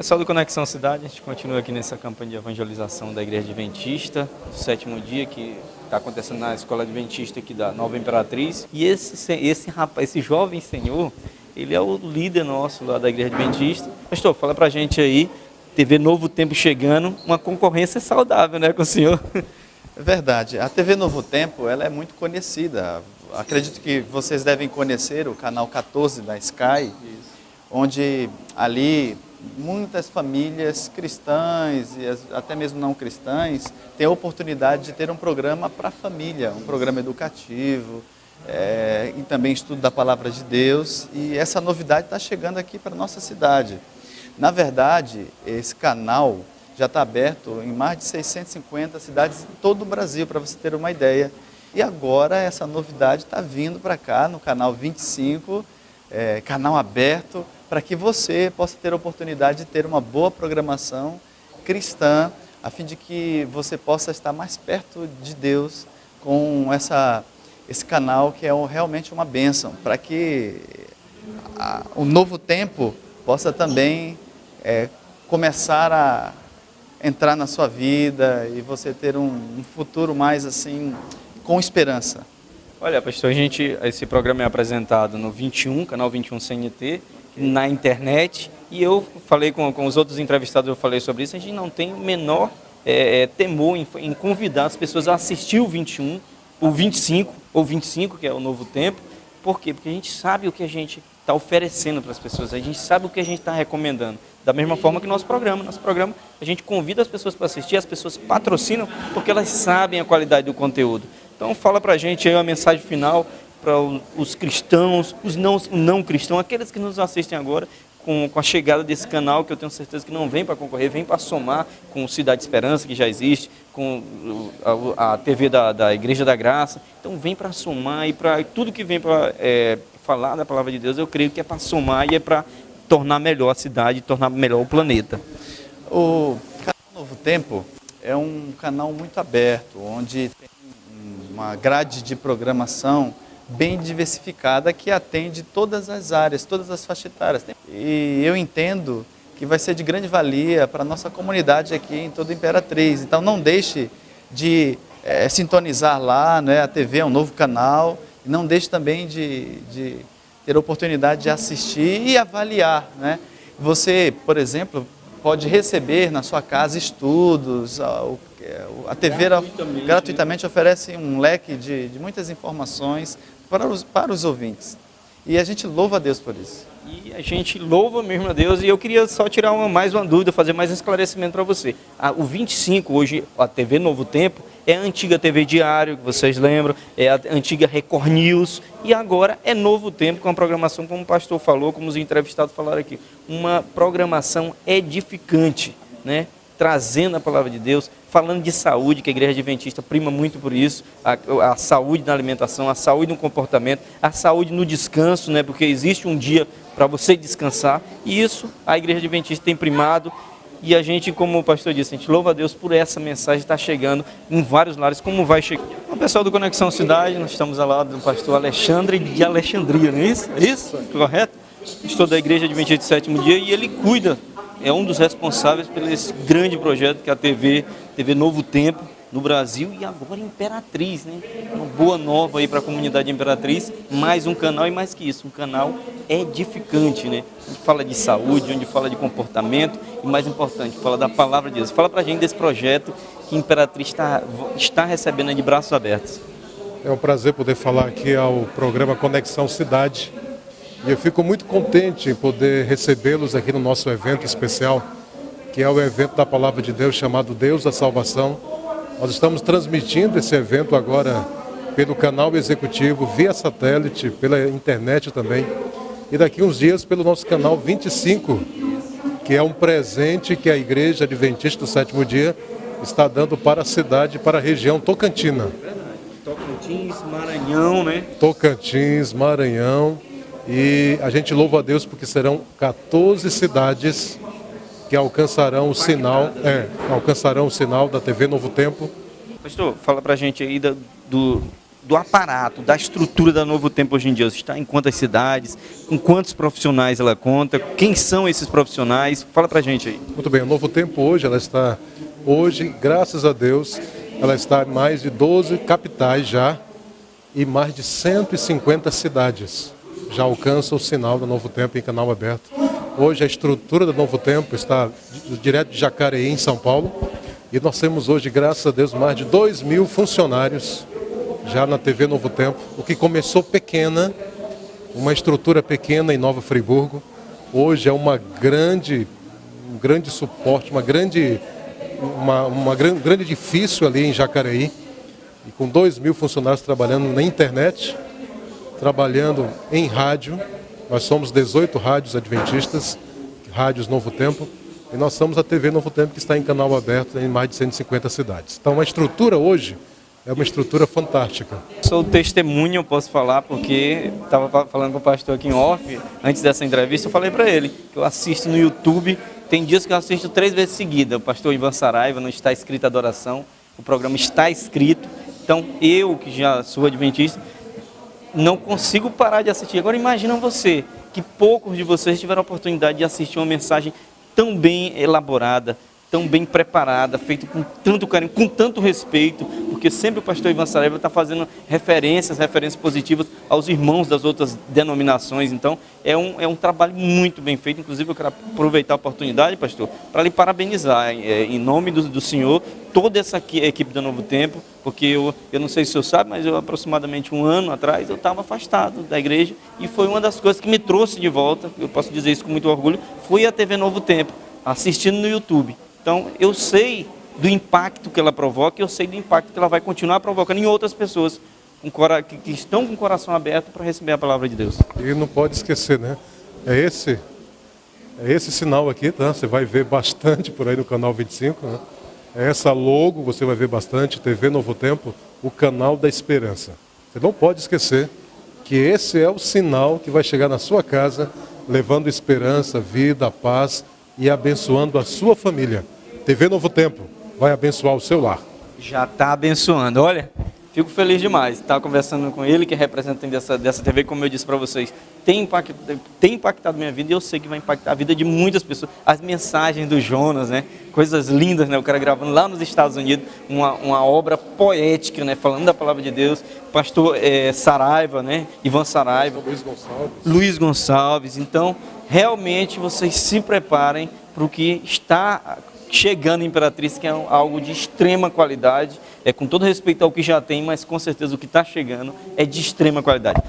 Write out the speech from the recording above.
Pessoal do Conexão Cidade, a gente continua aqui nessa campanha de evangelização da Igreja Adventista, do 7º dia, que está acontecendo na Escola Adventista aqui da Nova Imperatriz. E esse jovem senhor, ele é o líder nosso lá da Igreja Adventista. Pastor, fala pra gente aí, TV Novo Tempo chegando, uma concorrência saudável, né, com o senhor? É verdade. A TV Novo Tempo, ela é muito conhecida. Acredito que vocês devem conhecer o canal 14 da Sky, onde ali muitas famílias cristãs e até mesmo não cristãs têm a oportunidade de ter um programa para a família, um programa educativo e também estudo da Palavra de Deus. E essa novidade está chegando aqui para a nossa cidade. Na verdade, esse canal já está aberto em mais de 650 cidades em todo o Brasil, para você ter uma ideia. E agora essa novidade está vindo para cá, no canal 25, canal aberto, para que você possa ter a oportunidade de ter uma boa programação cristã, a fim de que você possa estar mais perto de Deus com esse canal que é realmente uma bênção, para que o novo tempo possa também começar a entrar na sua vida e você ter um futuro mais assim, com esperança. Olha, pastor, esse programa é apresentado no 21, canal 21 CNT, na internet, e eu falei com os outros entrevistados, eu falei sobre isso, a gente não tem o menor temor em convidar as pessoas a assistir o 21, o 25, ou 25, que é o Novo Tempo. Por quê? Porque a gente sabe o que a gente está oferecendo para as pessoas, a gente sabe o que a gente está recomendando. Da mesma forma que nosso programa a gente convida as pessoas para assistir, as pessoas patrocinam porque elas sabem a qualidade do conteúdo. Então fala para a gente aí uma mensagem final para os cristãos, os não cristãos, aqueles que nos assistem agora com a chegada desse canal, que eu tenho certeza que não vem para concorrer, vem para somar com o Cidade Esperança, que já existe, com a TV da Igreja da Graça. Então vem para somar, e para tudo que vem para falar da Palavra de Deus, eu creio que é para somar e é para tornar melhor a cidade, tornar melhor o planeta. O canal Novo Tempo é um canal muito aberto, onde tem uma grade de programação bem diversificada que atende todas as áreas, todas as faixas etárias. E eu entendo que vai ser de grande valia para a nossa comunidade aqui em toda Imperatriz. Então não deixe de sintonizar lá, né? A TV é um novo canal, e não deixe também de ter a oportunidade de assistir e avaliar, né? Você, por exemplo, pode receber na sua casa estudos, a TV gratuitamente oferece um leque de muitas informações para os ouvintes. E a gente louva a Deus por isso. E a gente louva mesmo a Deus, e eu queria só tirar mais uma dúvida, fazer mais um esclarecimento para você. O 25, hoje, a TV Novo Tempo, é a antiga TV Diário, que vocês lembram, é a antiga Record News, e agora é Novo Tempo, com a programação, como o pastor falou, como os entrevistados falaram aqui, uma programação edificante, né? Trazendo a Palavra de Deus, falando de saúde, que a Igreja Adventista prima muito por isso, a saúde na alimentação, a saúde no comportamento, a saúde no descanso, né? Porque existe um dia para você descansar, e isso a Igreja Adventista tem primado, e a gente, como o pastor disse, a gente louva a Deus por essa mensagem estar chegando em vários lares, como vai chegar. O pessoal do Conexão Cidade, nós estamos ao lado do pastor Alexandre de Alexandria, não é isso? É isso? Correto? Estou da Igreja Adventista do 7º dia, e ele cuida, é um dos responsáveis por esse grande projeto que é a TV Novo Tempo no Brasil, e agora Imperatriz, né? Uma boa nova aí para a comunidade Imperatriz, mais um canal, e mais que isso, um canal edificante, né? Onde fala de saúde, onde fala de comportamento, e mais importante, fala da Palavra de Deus. Fala para a gente desse projeto que Imperatriz está recebendo de braços abertos. É um prazer poder falar aqui ao programa Conexão Cidade, e eu fico muito contente em poder recebê-los aqui no nosso evento especial, que é o evento da Palavra de Deus, chamado Deus da Salvação. Nós estamos transmitindo esse evento agora pelo canal executivo, via satélite, pela internet também, e daqui uns dias pelo nosso canal 25, que é um presente que a Igreja Adventista do 7º dia está dando para a cidade, para a região tocantina. Tocantins, Maranhão, né? Tocantins, Maranhão. E a gente louva a Deus porque serão 14 cidades que alcançarão o sinal, alcançarão o sinal da TV Novo Tempo. Pastor, fala pra gente aí do aparato, da estrutura da Novo Tempo hoje em dia? Você está em quantas cidades? Com quantos profissionais ela conta? Quem são esses profissionais? Fala pra gente aí. Muito bem, o Novo Tempo hoje, graças a Deus, ela está em mais de 12 capitais já e mais de 150 cidades. Já alcança o sinal do Novo Tempo em canal aberto. Hoje a estrutura do Novo Tempo está direto de Jacareí, em São Paulo. E nós temos hoje, graças a Deus, mais de 2.000 funcionários já na TV Novo Tempo. O que começou pequena, uma estrutura pequena em Nova Friburgo. Hoje é um grande suporte, um grande edifício ali em Jacareí. E com 2.000 funcionários trabalhando na internet, trabalhando em rádio. Nós somos 18 rádios adventistas, rádios Novo Tempo, e nós somos a TV Novo Tempo, que está em canal aberto em mais de 150 cidades. Então a estrutura hoje é uma estrutura fantástica. Sou testemunho, eu posso falar, porque estava falando com o pastor aqui em off, antes dessa entrevista, eu falei para ele que eu assisto no YouTube, tem dias que eu assisto 3 vezes seguida, o pastor Ivan Saraiva, não está escrito Adoração, o programa está escrito, então eu, que já sou adventista, não consigo parar de assistir. Agora imagina você, que poucos de vocês tiveram a oportunidade de assistir uma mensagem tão bem elaborada, tão bem preparada, feita com tanto carinho, com tanto respeito, porque sempre o pastor Ivan Saraiva está fazendo referências positivas aos irmãos das outras denominações. Então é um trabalho muito bem feito. Inclusive eu quero aproveitar a oportunidade, pastor, para lhe parabenizar em nome do senhor, toda essa equipe do Novo Tempo, porque eu não sei se o senhor sabe, mas aproximadamente 1 ano atrás eu estava afastado da igreja e foi uma das coisas que me trouxe de volta, eu posso dizer isso com muito orgulho, foi a TV Novo Tempo, assistindo no YouTube. Então eu sei do impacto que ela provoca e eu sei do impacto que ela vai continuar provocando em outras pessoas que estão com o coração aberto para receber a palavra de Deus. E não pode esquecer, né? É esse sinal aqui, tá? Você vai ver bastante por aí no canal 25, né? Essa logo você vai ver bastante, TV Novo Tempo, o canal da esperança. Você não pode esquecer que esse é o sinal que vai chegar na sua casa, levando esperança, vida, paz e abençoando a sua família. TV Novo Tempo vai abençoar o seu lar. Já está abençoando. Olha, fico feliz demais. Estava conversando com ele, que é representante dessa TV, como eu disse para vocês. Tem impactado minha vida e eu sei que vai impactar a vida de muitas pessoas. As mensagens do Jonas, né? Coisas lindas, né? O cara gravando lá nos Estados Unidos, uma obra poética, né? Falando da palavra de Deus. Pastor Saraiva, né? Ivan Saraiva. Luiz Gonçalves. Então, realmente, vocês se preparem para o que está chegando em Imperatriz, que é algo de extrema qualidade, com todo respeito ao que já tem, mas com certeza o que está chegando é de extrema qualidade.